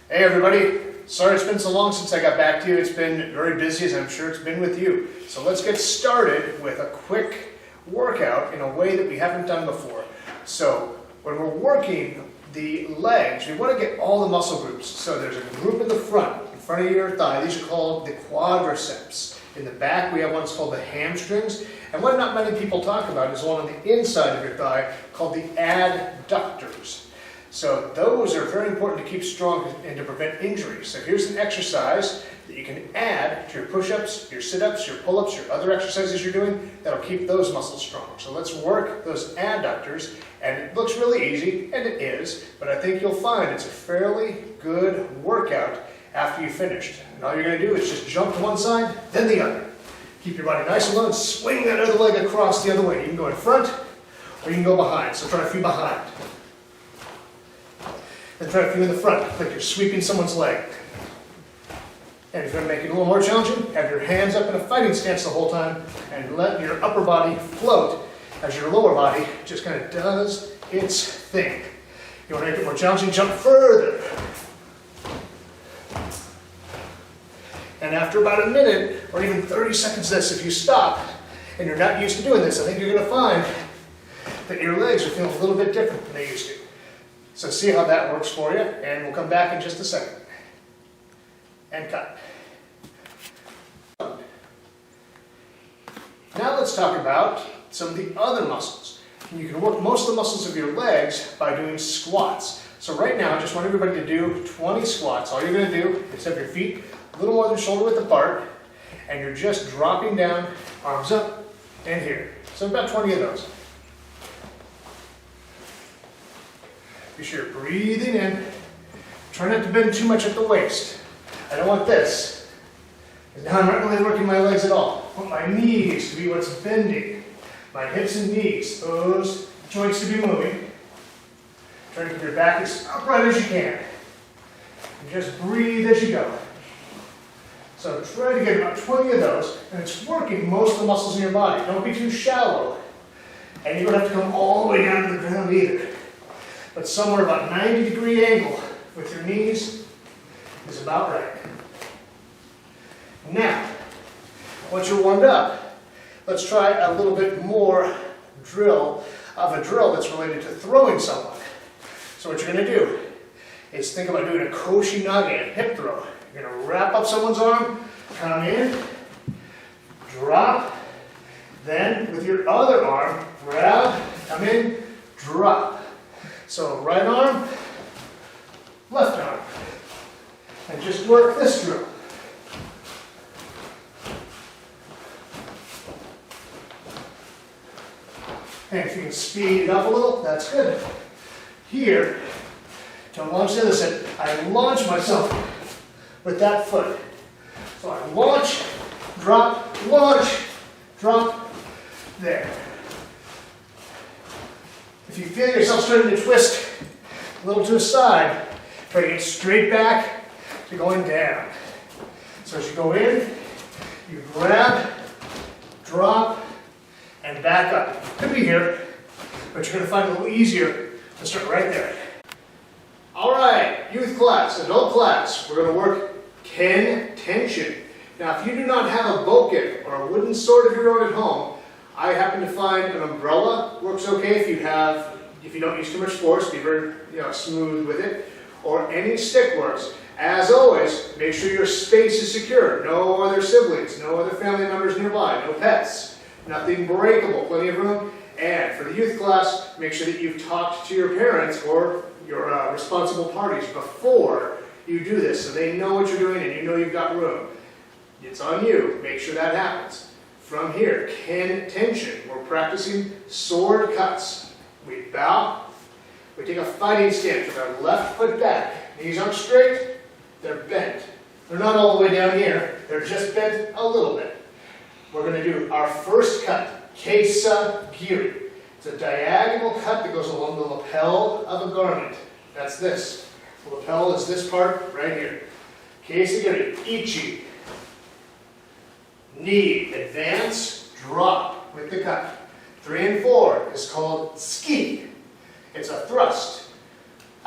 Hey everybody, sorry it's been so long since I got back to you. It's been very busy, as I'm sure it's been with you. So let's get started with a quick workout in a way that we haven't done before. So when we're working the legs, we want to get all the muscle groups. So there's a group in the front of your thigh. These are called the quadriceps. In the back we have one's called the hamstrings. And what not many people talk about is one on the inside of your thigh called the adductors. So those are very important to keep strong and to prevent injury. So here's an exercise that you can add to your push-ups, your sit-ups, your pull-ups, your other exercises you're doing that'll keep those muscles strong. So let's work those adductors, and it looks really easy, and it is, but I think you'll find it's a fairly good workout after you've finished. And all you're going to do is just jump to one side, then the other. Keep your body nice and low and swing that other leg across the other way. You can go in front or you can go behind. So try a few behind. Then try a few in the front, like you're sweeping someone's leg. And if you're going to make it a little more challenging, have your hands up in a fighting stance the whole time and let your upper body float as your lower body just kind of does its thing. You want to make it more challenging, jump further. And after about a minute, or even 30 seconds of this, if you stop and you're not used to doing this, I think you're going to find that your legs are feeling a little bit different than they used to. So see how that works for you, and we'll come back in just a second. And cut. Now let's talk about some of the other muscles. You can work most of the muscles of your legs by doing squats. So right now, I just want everybody to do 20 squats. All you're going to do is have your feet a little more than shoulder width apart, and you're just dropping down, arms up, and here. So about 20 of those. Be sure you're breathing in. Try not to bend too much at the waist. I don't want this, because now I'm not really working my legs at all. I want my knees to be what's bending. My hips and knees, those joints to be moving. Try to keep your back as upright as you can. And just breathe as you go. So try to get about 20 of those, and it's working most of the muscles in your body. Don't be too shallow. And you don't have to come all the way down to the ground either. But somewhere about 90-degree angle with your knees is about right. Now, once you're warmed up, let's try a little bit more drill that's related to throwing someone. So what you're going to do is think about doing a koshinage, hip throw. You're going to wrap up someone's arm, come in, drop, then with your other arm, grab, come in, drop. So right arm, left arm. And just work this drill. And if you can speed it up a little, that's good. Here, to launch the other side, I launch myself with that foot. So I launch, drop, there. If you feel yourself starting to twist a little to the side, try to get straight back to going down. So as you go in, you grab, drop, and back up. Could be here, but you're going to find it a little easier to start right there. All right, youth class, adult class, we're going to work Ken tension. Now, if you do not have a bokken or a wooden sword of your own at home, I happen to find an umbrella works okay if you don't use too much force, be very smooth with it, or any stick works. As always, make sure your space is secure. No other siblings, no other family members nearby, no pets, nothing breakable, plenty of room. And for the youth class, make sure that you've talked to your parents or your responsible parties before you do this, so they know what you're doing and you know you've got room. It's on you. Make sure that happens. From here, Ken tension. We're practicing sword cuts. We bow. We take a fighting stance with our left foot back. Knees aren't straight. They're bent. They're not all the way down here. They're just bent a little bit. We're going to do our first cut, Keisa Giri. It's a diagonal cut that goes along the lapel of a garment. That's this. The lapel is this part right here. Keisa Giri, Ichi. Knee, advance, drop with the cut. 3 and 4 is called ski. It's a thrust.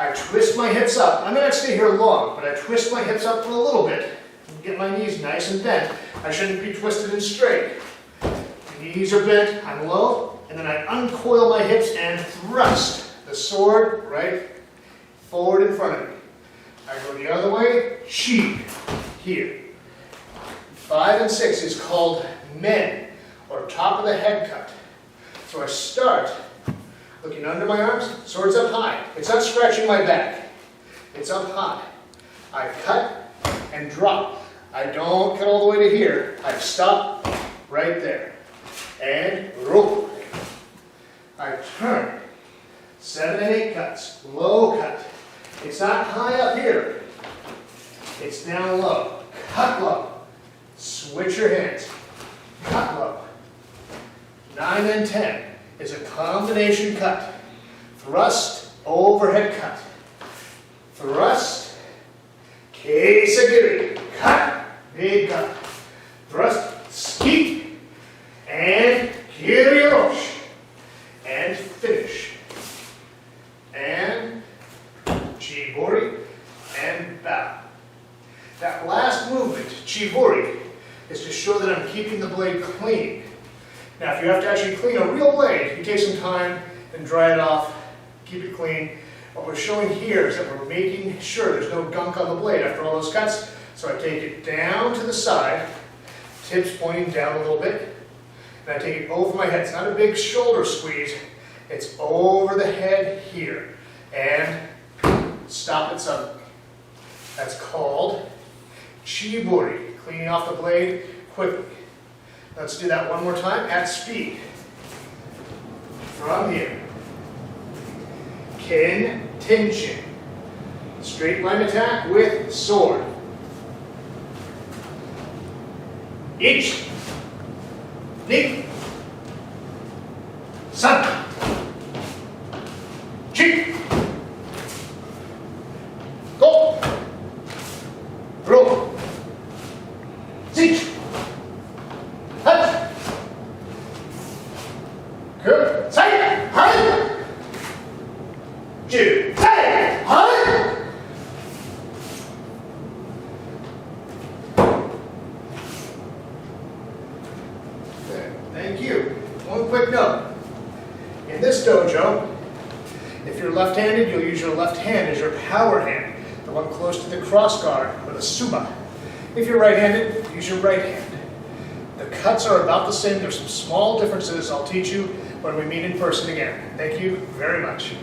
I twist my hips up. I'm not stay here long, but I twist my hips up for a little bit. Get my knees nice and bent. I shouldn't be twisted and straight. The knees are bent, I'm low, and then I uncoil my hips and thrust the sword right forward in front of me. I go the other way, chi, here. 5 and 6 is called men, or top of the head cut. So I start looking under my arms, sword's up high. It's not scratching my back. It's up high. I cut and drop. I don't cut all the way to here. I stop right there. And rope. I turn. 7 and 8 cuts. Low cut. It's not high up here. It's down low. Cut low. Switch your hands. Cut low. 9 and 10 is a combination cut. Thrust, overhead cut. Thrust, keisagiri, cut, big cut. Thrust, ski, and kiriyoshi. And finish. And chibori, and bow. That last movement, chibori, is to show that I'm keeping the blade clean. Now, if you have to actually clean a real blade, you take some time and dry it off, keep it clean. What we're showing here is that we're making sure there's no gunk on the blade after all those cuts. So I take it down to the side, tips pointing down a little bit, and I take it over my head. It's not a big shoulder squeeze, it's over the head here. And stop it suddenly. That's called chibori, cleaning off the blade quickly. Let's do that one more time at speed. From here. Ken Tenchin. Straight line attack with sword. Ich. Ni. San. Chi. Go. Ro. Sich. Hut. Good. Say. Hut. Ju. Say. Hut. Thank you. One quick note. In this dojo, if you're left-handed, you'll use your left hand as your power hand, the one close to the cross guard, or the suba. If you're right-handed, use your right hand. The cuts are about the same. There's some small differences I'll teach you when we meet in person again. Thank you very much.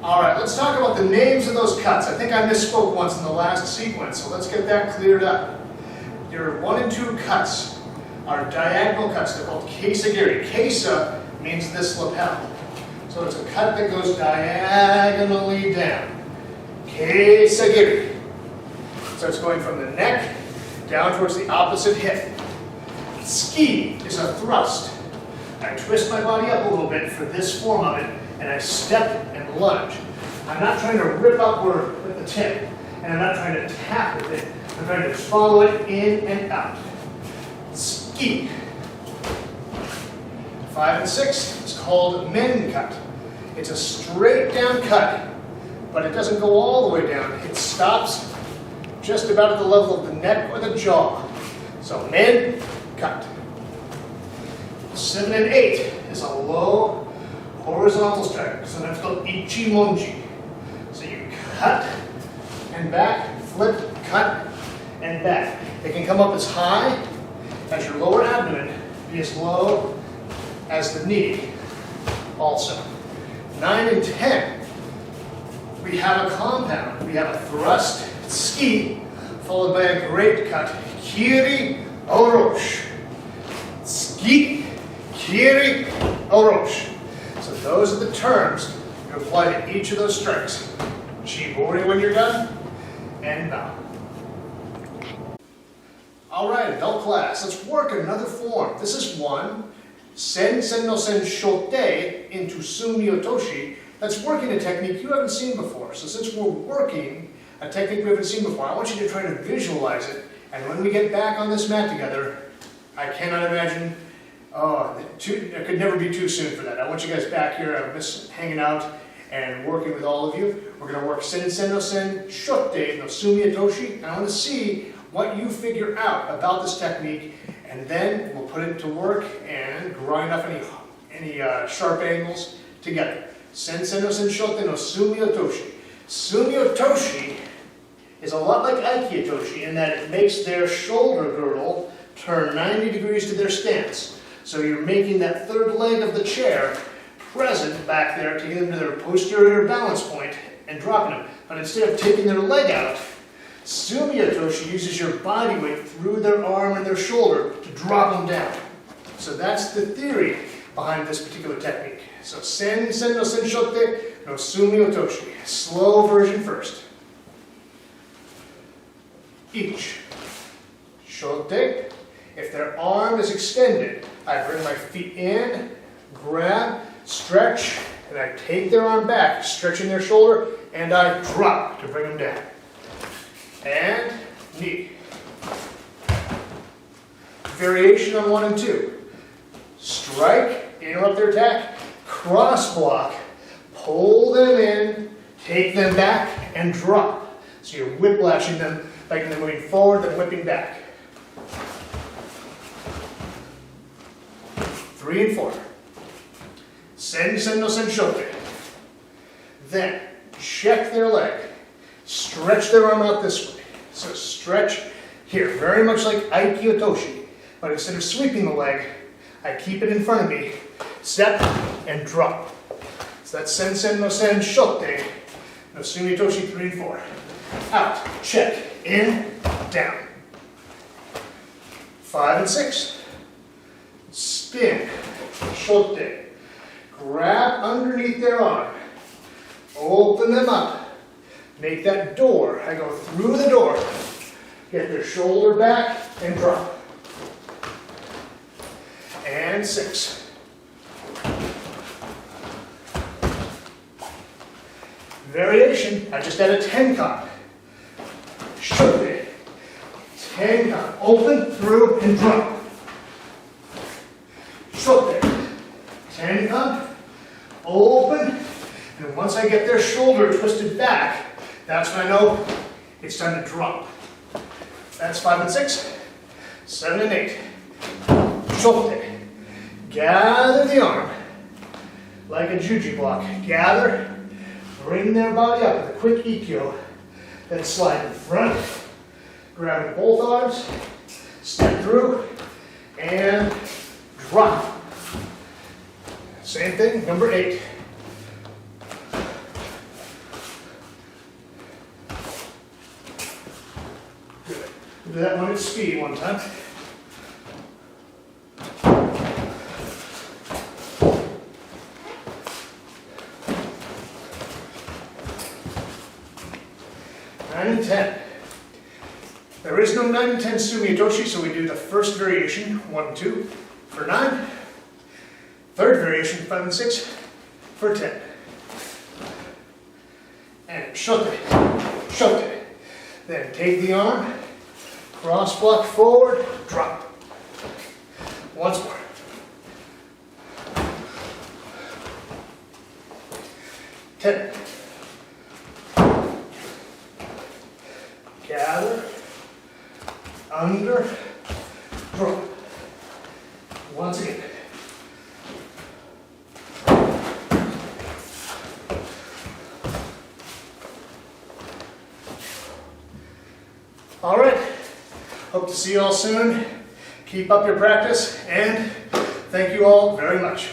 All right, let's talk about the names of those cuts. I think I misspoke once in the last sequence, so let's get that cleared up. Your 1 and 2 cuts are diagonal cuts. They're called keisagiri. Keisa means this lapel. So it's a cut that goes diagonally down. Keisagiri. So it's going from the neck down towards the opposite hip. Ski is a thrust. I twist my body up a little bit for this form of it, and I step and lunge. I'm not trying to rip upward with the tip, and I'm not trying to tap with it. I'm trying to follow it in and out. Ski. 5 and 6 is called men cut. It's a straight down cut, but it doesn't go all the way down. It stops just about at the level of the neck or the jaw. So men cut. 7 and 8 is a low horizontal strike, sometimes called ichimonji. So you cut and back, flip, cut, and back. It can come up as high as your lower abdomen, be as low as the knee also. 9 and 10, we have a compound. We have a thrust, ski, followed by a great cut, kiri, oroshi. Ski, kiri, oroshi. So those are the terms you apply to each of those strikes. Chibori when you're done, and bow. All right, adult class, let's work another form. This is one, sen sen no sen shote into sumi otoshi. That's working a technique you haven't seen before. So since we're working a technique we haven't seen before, I want you to try to visualize it. And when we get back on this mat together, I cannot imagine, it could never be too soon for that. I want you guys back here, I miss hanging out. and working with all of you. We're going to work Sen Sen no Sen Shotte no Sumiya Toshi. And I want to see what you figure out about this technique, and then we'll put it to work and grind up any sharp angles together. Sen Sen no Sen Shotte no Sumiya Toshi. Sumiya Toshi is a lot like Aikido Toshi in that it makes their shoulder girdle turn 90 degrees to their stance. So you're making that third leg of the chair present back there, taking them to their posterior balance point and dropping them. But instead of taking their leg out, Sumiya Toshi uses your body weight through their arm and their shoulder to drop them down. So that's the theory behind this particular technique. So Sen Sen no Sen Shotte no Sumiya Toshi. Slow version first. Each. Shotte. If their arm is extended, I bring my feet in, grab, stretch, and I take their arm back, stretching their shoulder, and I drop to bring them down. And knee. Variation on 1 and 2. Strike, interrupt their attack, cross block, pull them in, take them back, and drop. So you're whiplashing them, like they're moving forward, then whipping back. 3 and 4. Sen Sen no Sen Shotte. Then check their leg. Stretch their arm out this way. So stretch here, very much like Aikido Toshi. But instead of sweeping the leg, I keep it in front of me, step, and drop. So that's Sen Sen no Sen Shotte no Sumiya Toshi 3 and 4. Out, check, in, down. 5 and 6. Spin, shotte, grab underneath their arm, open them up, make that door. I go through the door, get their shoulder back, and drop. And 6. Variation, I just added 10 count. Shotte, 10 count, open, through, and drop. Shotte, 10 count, open, and once I get their shoulder twisted back, that's when I know it's time to drop. That's 5 and 6, 7 and 8. Shotte, gather the arm like a juji block. Gather, bring their body up with a quick ikkyo, then slide in front, grab both arms, step through, and drop. Same thing, number 8. Good. Do that one at speed one time. Nine and 10. There is no 9 and 10 Sumiya Toshi, so we do the first variation, 1 and 2, for 9. Third variation, 5 and 6, for 10. And shotte, shotte. Then take the arm, cross block forward, drop. Once more. Ten. Gather, under, drop. Once again. All right, hope to see you all soon. Keep up your practice, and thank you all very much.